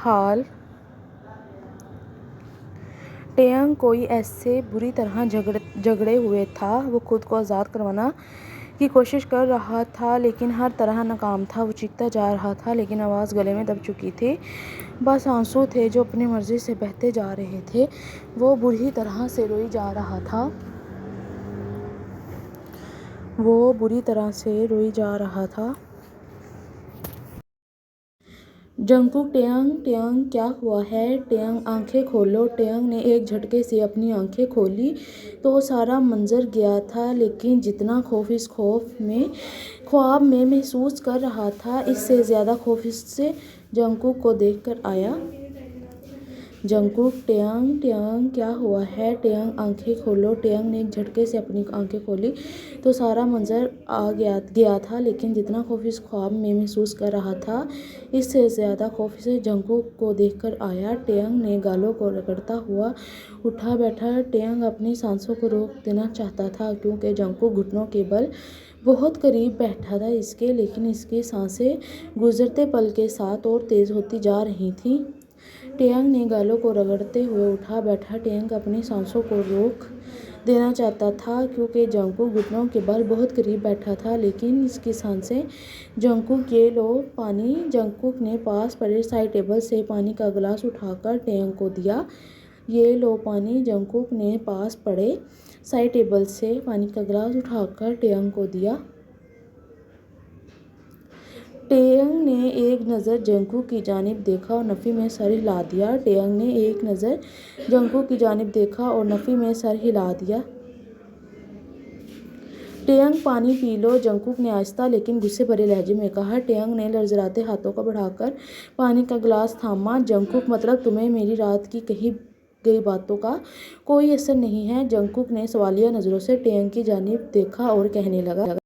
हाल टेयंग कोई ऐसे बुरी तरह झगड़े हुए था। वो खुद को आज़ाद करवाना की कोशिश कर रहा था लेकिन हर तरह नाकाम था। वो चीखता जा रहा था लेकिन आवाज़ गले में दब चुकी थी। बस आंसू थे जो अपनी मर्जी से बहते जा रहे थे। वो बुरी तरह से रोई जा रहा था। जंगकुक टेयंग टेयंग क्या हुआ है? टेयंग आंखें खोलो। टेयंग ने एक झटके से अपनी आंखें खोली तो सारा मंजर गया था लेकिन जितना खौफ इस ख्वाब में महसूस कर रहा था इससे ज़्यादा खौफ इससे जंगकुक को देखकर आया। जंगकुक टेयंग टेयंग क्या हुआ है? टेयंग आंखें खोलो। टेयंग ने एक झटके से अपनी आंखें खोली तो सारा मंजर गया था लेकिन जितना खौफ इस ख्वाब में महसूस कर रहा था इससे ज़्यादा खौफ से जंगकुक को देखकर आया। टेयंग ने गालों को रगड़ता हुआ उठा बैठा। टेयंग अपनी सांसों को रोक देना चाहता था क्योंकि जंगकुक घुटनों के बल बहुत करीब बैठा था इसके, लेकिन इसकी सांसें गुजरते पल के साथ और तेज़ होती जा रही थीं। टेयंग ने गालों को रगड़ते हुए उठा बैठा। टेयंग अपनी सांसों को रोक देना चाहता था क्योंकि जंगकुक घुटनों के बल बहुत करीब बैठा था लेकिन इसकी सांसें जंगकुक ये लो पानी। जंगकुक ने पास पड़े साइड टेबल से पानी का गिलास उठाकर टेयंग को दिया। ये लो पानी। जंगकुक ने पास पड़े साइड टेबल से पानी का गिलास उठाकर टेयंग को दिया। टेयंग ने एक नज़र जंगकुक की जानिब देखा और नफ़ी में सर हिला दिया। टेयंग ने एक नज़र जंगकुक की जानिब देखा और नफ़ी में सर हिला दिया। टेयंग पानी पी लो, जंगकुक ने आहिस्ता लेकिन गुस्से भरे लहजे में कहा। टेयंग ने लड़खड़ाते हाथों को बढ़ाकर पानी का गिलास थामा। जंगकुक मतलब तुम्हें मेरी रात की कही गई बातों का कोई असर नहीं है? जंगकुक ने सवालिया नज़रों से टेयंग की जानिब देखा और कहने लगा।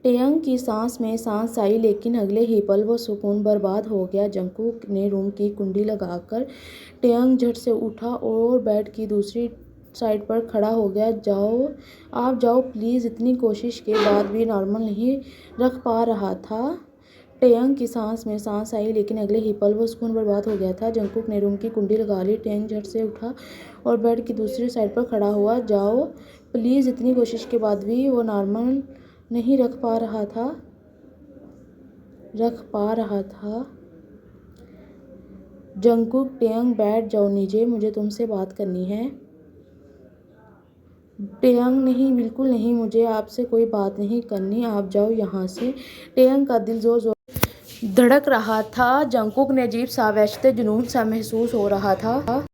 टेयंग की सांस में सांस आई, लेकिन अगले ही पल वो सुकून बर्बाद हो गया। जंगकुक ने रूम की कुंडी लगाकर टेयंग झट से उठा और बेड की दूसरी साइड पर खड़ा हो गया। जाओ, आप जाओ प्लीज़। इतनी कोशिश के बाद भी नॉर्मल नहीं रख पा रहा था। टेयंग की सांस में सांस आई, लेकिन अगले ही पल वो सुकून बर्बाद हो गया था। जंगकुक ने रूम की कुंडी लगा ली। टेयंग झट से उठा और बेड की दूसरी साइड पर खड़ा हुआ। जाओ प्लीज़। इतनी कोशिश के बाद भी वो नॉर्मल नहीं रख पा रहा था। जंगकुक, टेयंग बैठ जाओ नीचे, मुझे तुमसे बात करनी है। टेयंग, नहीं, बिल्कुल नहीं, मुझे आपसे कोई बात नहीं करनी, आप जाओ यहाँ से। टेयंग का दिल जोर जोर धड़क रहा था। जंगकुक ने अजीब सा वहशत जुनून सा महसूस हो रहा था।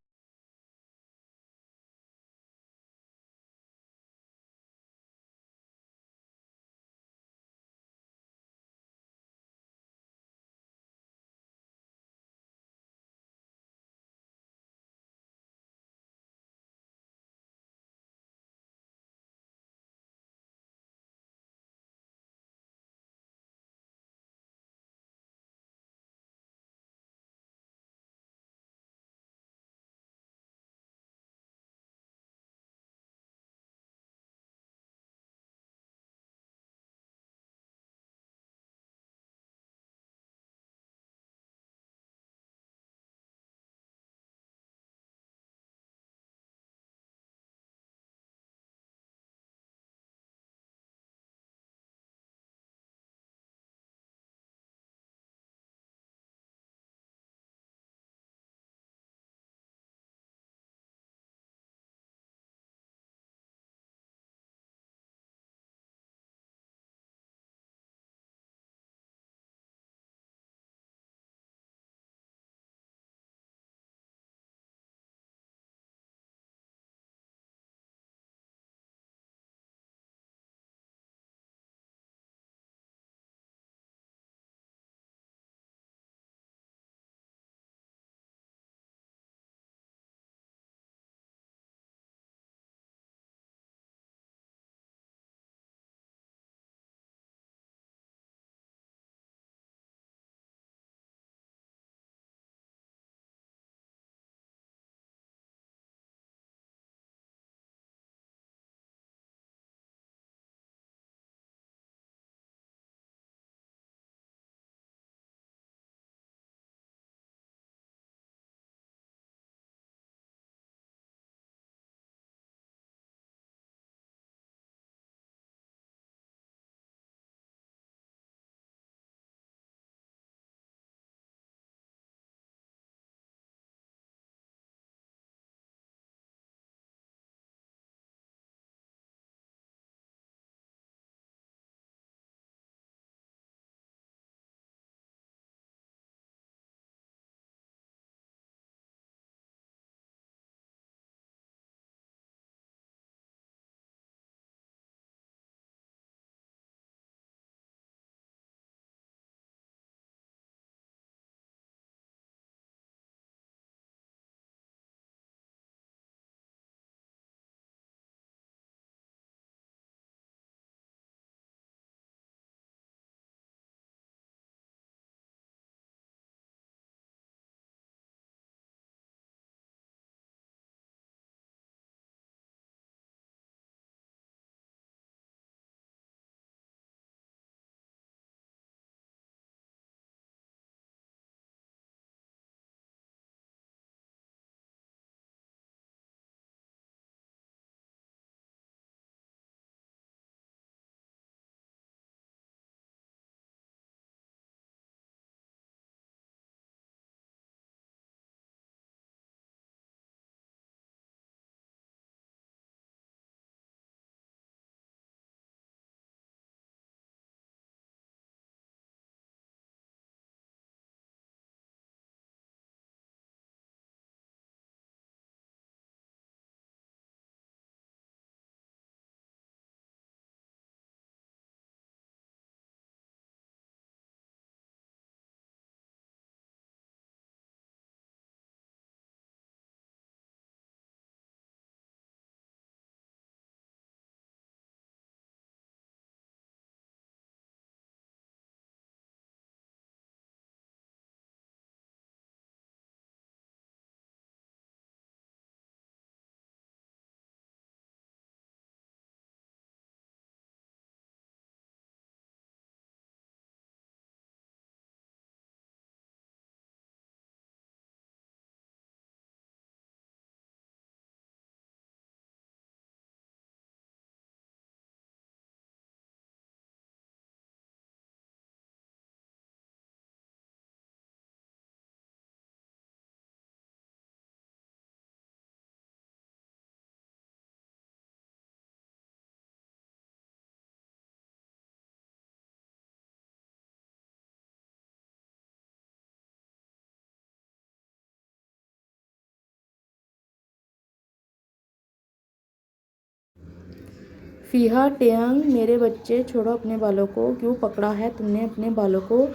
फीहा टेयंग, मेरे बच्चे छोड़ो अपने बालों को, क्यों पकड़ा है तुमने अपने बालों को।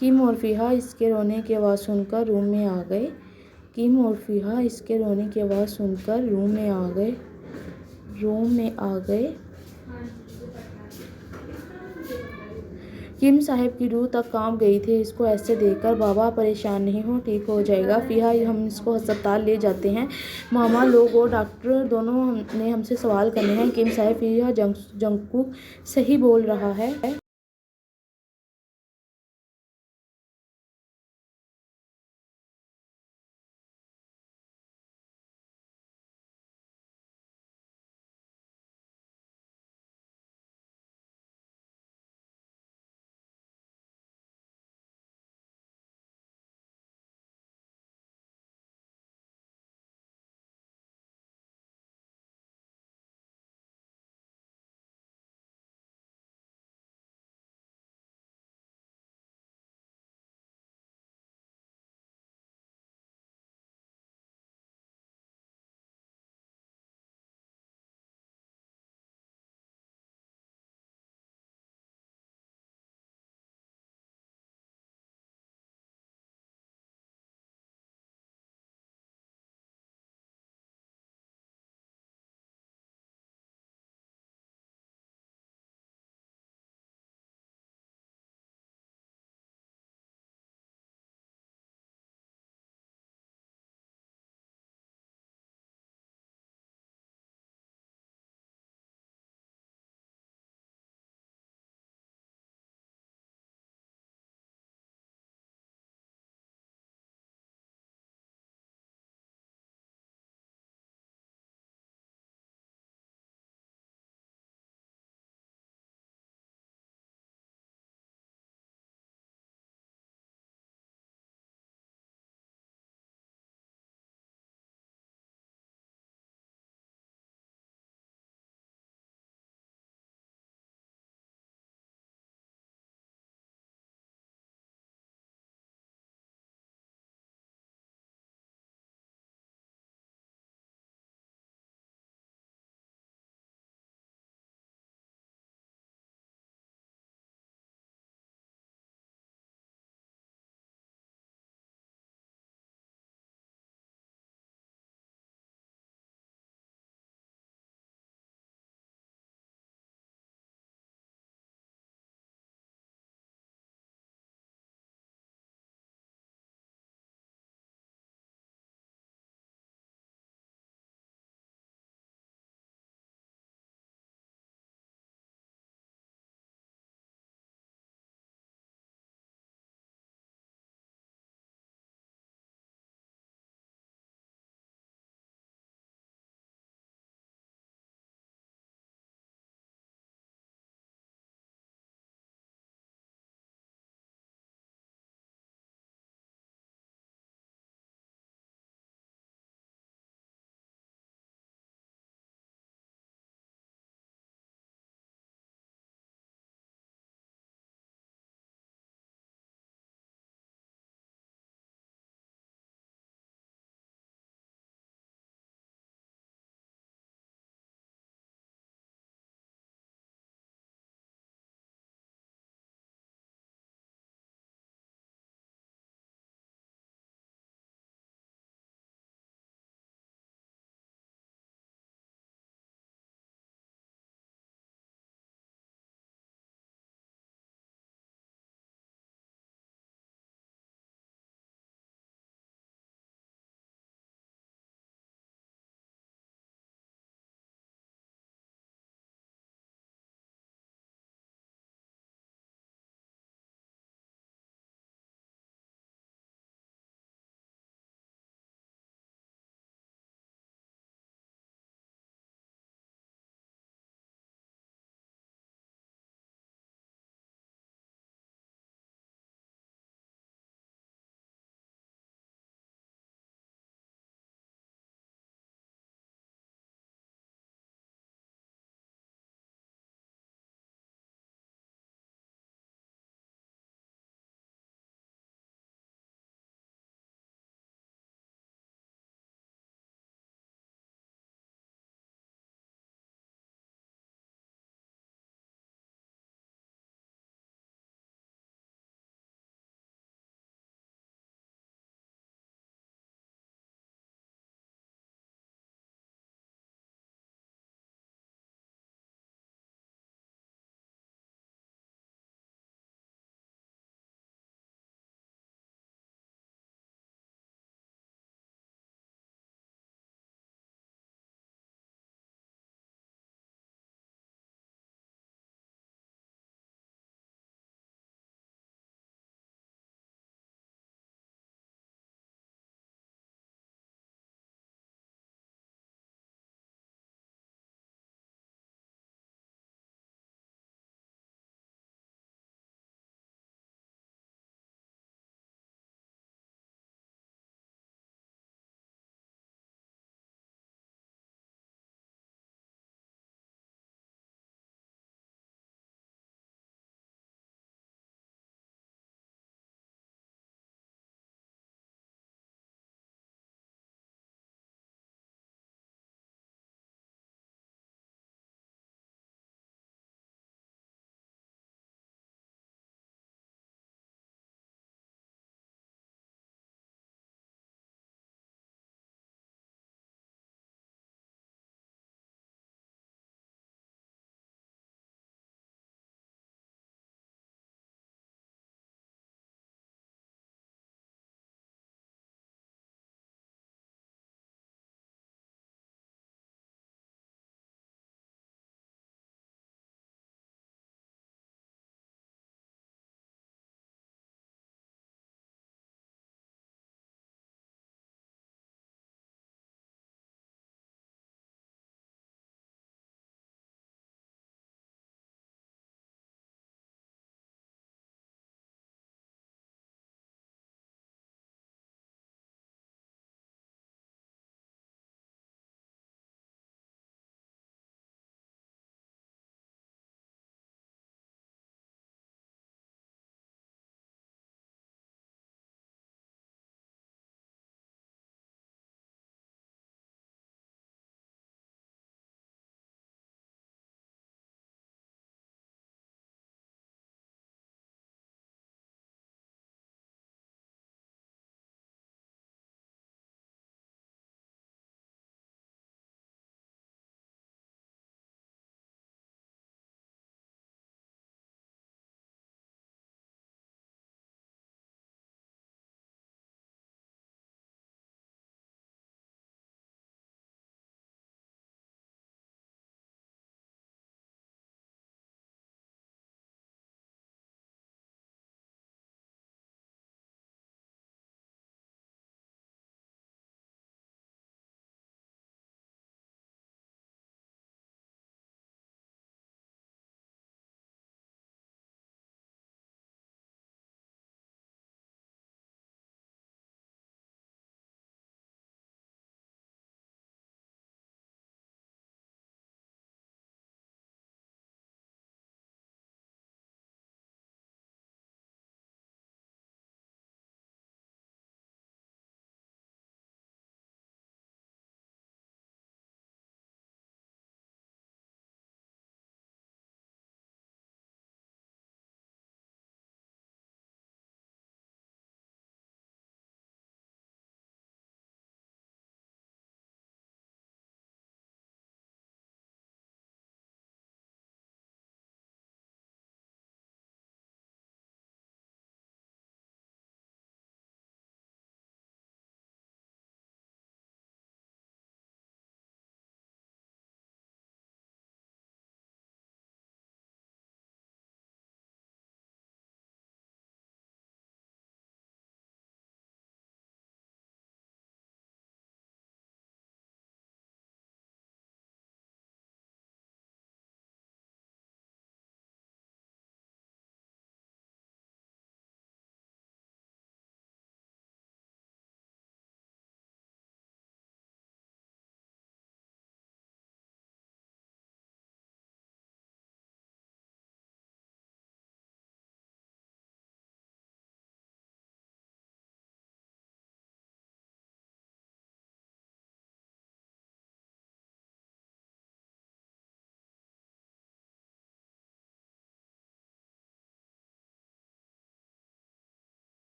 किम और फीहा इसके रोने की आवाज़ सुनकर रूम में आ गए। किम और फीहा इसके रोने की आवाज़ सुनकर रूम में आ गए। किम साहब की रूह तक कांप गई थी इसको ऐसे देखकर। बाबा परेशान नहीं हो, ठीक हो जाएगा फीहा, हम इसको अस्पताल ले जाते हैं। मामा लोग और डॉक्टर दोनों ने हमसे सवाल करने हैं। किम साहब, फीहा जंगकुक सही बोल रहा है।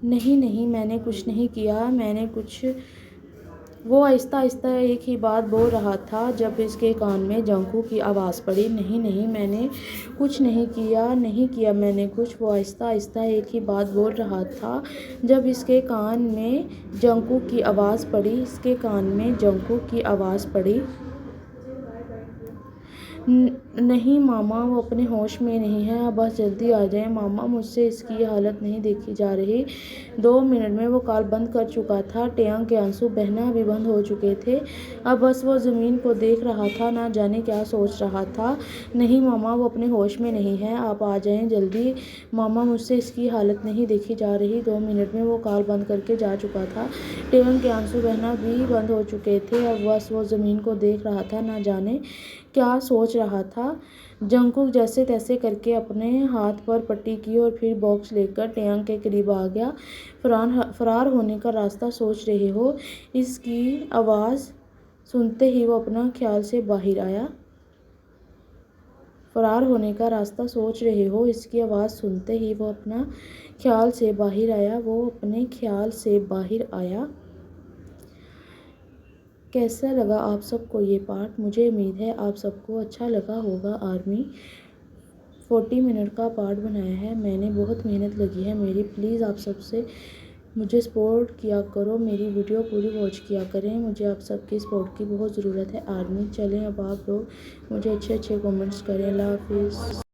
नहीं नहीं, मैंने कुछ नहीं किया, मैंने कुछ। वो आहिस्ता आहिस्ता एक ही बात बोल रहा था जब इसके कान में जंकू की आवाज़ पड़ी। नहीं नहीं, मैंने कुछ नहीं किया, नहीं किया मैंने कुछ। वो आहिस्ता आहिस्ता एक ही बात बोल रहा था जब इसके कान में जंकू की आवाज़ पड़ी। इसके कान में जंकू की आवाज़ पड़ी। नहीं मामा, वो अपने होश में नहीं है। अब बस जल्दी आ जाएं मामा, मुझसे इसकी हालत नहीं देखी जा रही। 2 मिनट में वो कॉल बंद कर चुका था। टेयांग के आंसू बहना भी बंद हो चुके थे। अब बस वो ज़मीन को देख रहा था, ना जाने क्या सोच रहा था। नहीं मामा, वो अपने होश में नहीं है। आप आ जाएं जल्दी मामा, मुझसे इसकी हालत नहीं देखी जा रही। 2 मिनट में वो कॉल बंद करके जा चुका था। टेयांग के आंसू बहना भी बंद हो चुके थे। अब बस वो ज़मीन को देख रहा था, ना जाने क्या सोच रहा था। जंगकुक जैसे तैसे करके अपने हाथ पर पट्टी की और फिर बॉक्स लेकर टेयांग के करीब आ गया। फरार होने का रास्ता सोच रहे हो? इसकी आवाज़ सुनते ही वो अपना ख्याल से बाहर आया। फरार होने का रास्ता सोच रहे हो? इसकी आवाज़ सुनते ही वो अपना ख्याल से बाहर आया। वो अपने ख्याल से बाहर आया। कैसा लगा आप सबको ये पार्ट? मुझे उम्मीद है आप सबको अच्छा लगा होगा। आर्मी 40 मिनट का पार्ट बनाया है मैंने, बहुत मेहनत लगी है मेरी। प्लीज़ आप सबसे मुझे सपोर्ट किया करो, मेरी वीडियो पूरी वॉच किया करें। मुझे आप सबकी सपोर्ट की बहुत ज़रूरत है आर्मी। चलें अब आप लोग मुझे अच्छे अच्छे कमेंट्स करें। अल्लाह हाफिज़।